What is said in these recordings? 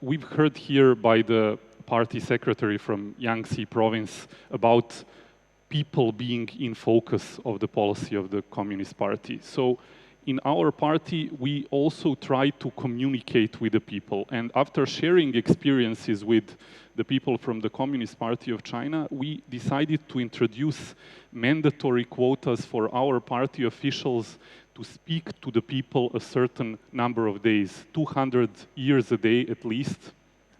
we've heard here by the party secretary from Yangtze province about people being in focus of the policy of the Communist Party. So in our party, we also try to communicate with the people. And after sharing experiences with the people from the Communist Party of China, we decided to introduce mandatory quotas for our party officials to speak to the people a certain number of days, 200 years a day at least.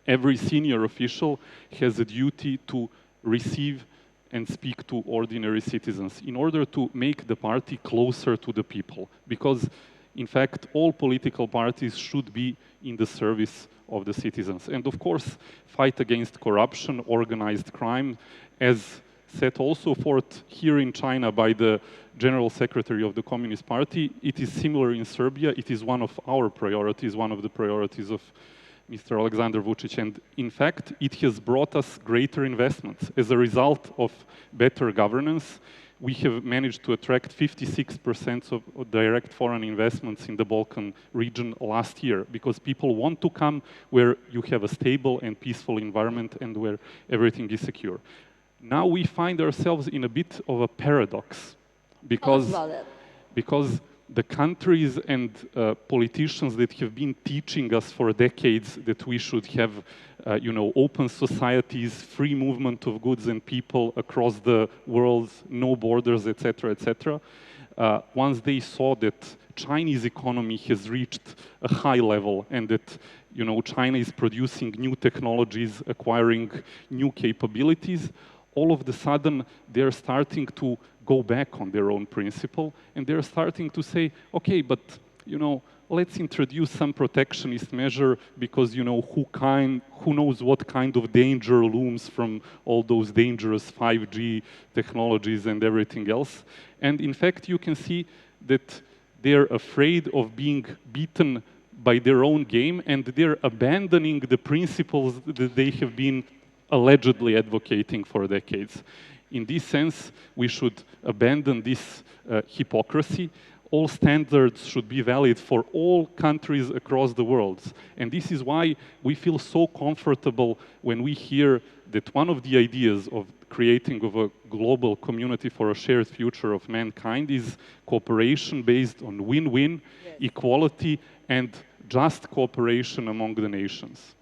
Every senior official has a duty to receive and speak to ordinary citizens in order to make the party closer to the people. Because, in fact, all political parties should be in the service of the citizens. And of course, fight against corruption, organized crime, as set also forth here in China by the General Secretary of the Communist Party. It is similar in Serbia. It is one of our priorities, one of the priorities of Mr. Alexander Vučić, and in fact, it has brought us greater investments. As a result of better governance, we have managed to attract 56% of direct foreign investments in the Balkan region last year, because people want to come where you have a stable and peaceful environment and where everything is secure. Now we find ourselves in a bit of a paradox, because the countries and politicians that have been teaching us for decades that we should have, open societies, free movement of goods and people across the world, no borders, etc., once they saw that Chinese economy has reached a high level and that, China is producing new technologies, acquiring new capabilities, all of a sudden they're starting to go back on their own principle, and they're starting to say, okay, but let's introduce some protectionist measure because who knows what kind of danger looms from all those dangerous 5G technologies and everything else. And in fact, you can see that they're afraid of being beaten by their own game, and they're abandoning the principles that they have been allegedly advocating for decades. In this sense, we should abandon this hypocrisy. All standards should be valid for all countries across the world. And this is why we feel so comfortable when we hear that one of the ideas of creating of a global community for a shared future of mankind is cooperation based on win-win, equality, and just cooperation among the nations.